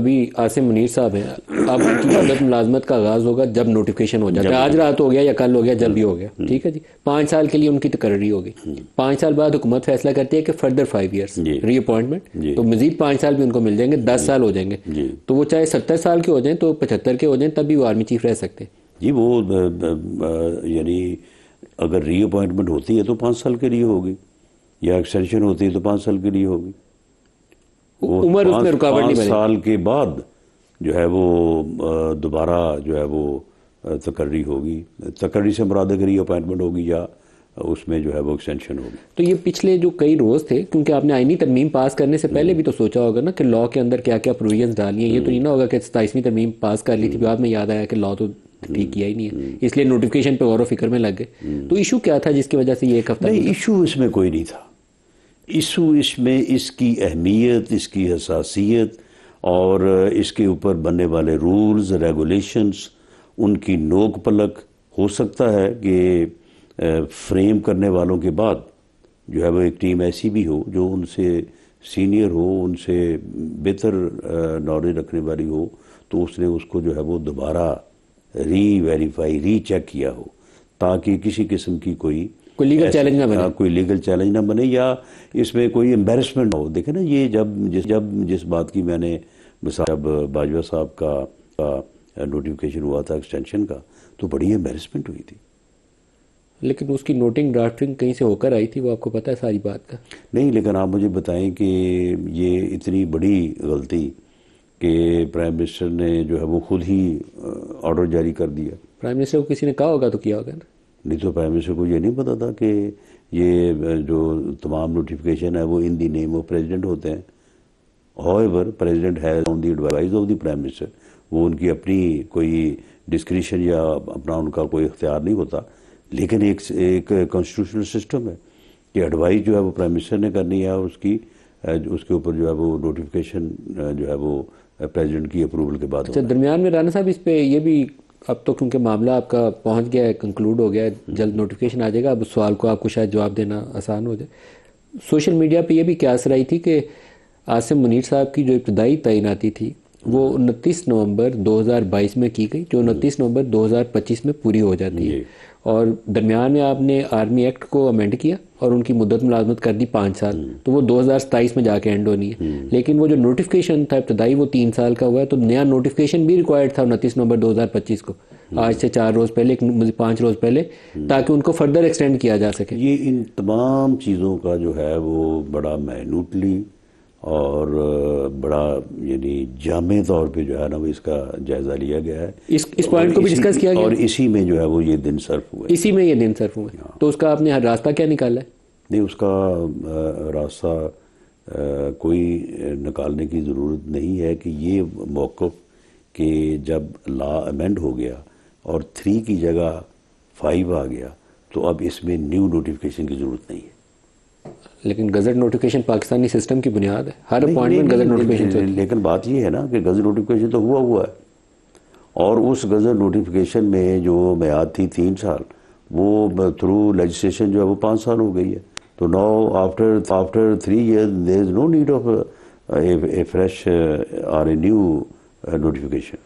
ابھی عاصم منیر صاحب ہیں، اب ان کی مدت ملازمت کا آغاز ہوگا جب نوٹیفیکیشن ہو جاتا ہے، آج رات ہو گیا یا کل ہو گیا، جب بھی ہو گیا، ٹھیک ہے جی، 5 سال کے لیے ان کی تقرری ہوگی، 5 سال بعد حکومت فیصلہ کرتی ہے کہ فردر 5 ایئرس ری اپوائنٹمنٹ، تو مزید 5 سال بھی ان کو مل جائیں گے، 10 سال ہو جائیں گے، تو وہ چاہے 70 سال کے ہو جائیں تو 75 کے ہو جائیں، تب بھی وہ آرمی چیف رہ سکتے ہیں جی۔ وہ یعنی اگر ری اپوائنٹمنٹ ہوتی ہے تو 5 سال کے لیے ہوگی، یا ایکسٹینشن ہوتی ہے تو 5 سال کے لیے ہوگی، عمر اس میں رکاوٹ نہیں 5 بنے۔ سال کے بعد جو ہے وہ دوبارہ جو ہے وہ تقرری ہوگی، تقرری سے مراد ہے کہ ری اپوائنٹمنٹ ہوگی یا اس میں جو ہے وہ ایکسٹینشن ہوگی۔ تو یہ پچھلے جو کئی روز تھے، کیونکہ آپ نے آئینی ترمیم پاس کرنے سے پہلے بھی تو سوچا ہوگا نا کہ لاء کے اندر کیا کیا پروویژنز ڈالنی ہیں، یہ تو نہیں نہ ہوگا کہ 27ویں ترمیم پاس کر لی تھی، بعد میں یاد آیا کہ لاء تو ٹھیک کیا ہی نہیں ہے، اس لیے نوٹیفیکیشن پہ غور و فکر میں لگ گئے۔ تو ایشو کیا تھا جس کی وجہ سے یہ ایک ہفتہ؟ نہیں، ایشو اس میں کوئی نہیں تھا، ایشو اس میں اس کی اہمیت، اس کی حساسیت اور اس کے اوپر بننے والے رولز ریگولیشنز، ان کی نوک پلک ہو سکتا ہے کہ فریم کرنے والوں کے بعد جو ہے وہ ایک ٹیم ایسی بھی ہو جو ان سے سینئر ہو، ان سے بہتر نالج رکھنے والی ہو، تو اس نے اس کو جو ہے وہ دوبارہ ری ویریفائی، ری چیک کیا ہو، تاکہ کسی قسم کی کوئی لیگل چیلنج نہ بنے، کوئی لیگل چیلنج نہ بنے، یا اس میں کوئی امبیرسمنٹ نہ ہو۔ دیکھیں نا، یہ جب جس بات کی میں نے مثال، جب باجوہ صاحب کا نوٹیفیکیشن ہوا تھا ایکسٹینشن کا، تو بڑی امبیرسمنٹ ہوئی تھی، لیکن اس کی نوٹنگ ڈرافٹنگ کہیں سے ہو کر آئی تھی، وہ آپ کو پتہ ہے ساری بات کا؟ نہیں، لیکن آپ مجھے بتائیں کہ یہ اتنی بڑی غلطی کہ پرائم منسٹر نے جو ہے وہ خود ہی آرڈر جاری کر دیا۔ پرائم منسٹر کو کسی نے کہا ہوگا تو کیا ہوگا نا؟ نہیں تو پرائم منسٹر کو یہ نہیں پتا تھا کہ یہ جو تمام نوٹیفیکیشن ہے وہ ان دی نیم آف پریزیڈنٹ ہوتے ہیں۔ However, President has on the advice of the Prime Minister، وہ ان کی اپنی کوئی ڈسکریشن یا اپنا ان کا کوئی اختیار نہیں ہوتا، لیکن ایک کانسٹیٹیوشنل سسٹم ہے کہ ایڈوائز جو ہے وہ پرائم منسٹر نے کرنی ہے، اور اس کے اوپر جو ہے وہ نوٹیفیکیشن جو ہے وہ پریزیڈنٹ کی اپروول کے بعد۔ اچھا، درمیان میں رانا صاحب اس پہ یہ بھی، اب تو کیونکہ معاملہ آپ کا پہنچ گیا ہے، کنکلوڈ ہو گیا ہے، جلد نوٹیفیکیشن آ جائے گا، اب اس سوال کو آپ کو شاید جواب دینا آسان ہو جائے۔ سوشل میڈیا پہ یہ بھی قیاس رہی تھی کہ عاصم منیر صاحب کی جو ابتدائی تعیناتی تھی وہ 29 نومبر 2022 میں کی گئی، جو 29 نومبر 2025 میں پوری ہو جاتی ہے، اور درمیان میں آپ نے آرمی ایکٹ کو امینڈ کیا اور ان کی مدت ملازمت کر دی 5 سال، تو وہ 2027 میں جا کے اینڈ ہونی ہے، لیکن وہ جو نوٹیفیکیشن تھا ابتدائی وہ 3 سال کا ہوا ہے، تو نیا نوٹیفیکیشن بھی ریکوائرڈ تھا 29 نومبر 2025 کو، آج سے 4 روز پہلے، 5 روز پہلے، تاکہ ان کو فردر ایکسٹینڈ کیا جا سکے۔ یہ ان تمام چیزوں کا جو ہے وہ بڑا مائنوٹلی اور بڑا یعنی جامع طور پہ جو ہے نا وہ اس کا جائزہ لیا گیا ہے، اس پوائنٹ کو بھی ڈسکس کیا گیا، اور اسی میں جو ہے وہ یہ دن صرف ہوئے، اسی میں یہ دن صرف ہوئے۔ تو اس کا آپ نے راستہ کیا نکالا ہے؟ نہیں، اس کا راستہ کوئی نکالنے کی ضرورت نہیں ہے، کہ یہ موقف کہ جب لا امینڈ ہو گیا اور 3 کی جگہ 5 آ گیا، تو اب اس میں نیو نوٹیفیکیشن کی ضرورت نہیں ہے۔ لیکن گزٹ نوٹیفیکیشن پاکستانی سسٹم کی بنیاد ہے، ہر اپوائنٹمنٹ گزٹ نوٹیفیکیشن سے ہوتی ہے۔ لیکن بات یہ ہے نا کہ گزٹ نوٹیفیکیشن تو ہوا ہے، اور اس گزٹ نوٹیفیکیشن میں جو میعاد تھی 3 سال، وہ تھرو لیجسلیشن جو ہے وہ 5 سال ہو گئی ہے، تو now after 3 years there is no need of a fresh or a new notification۔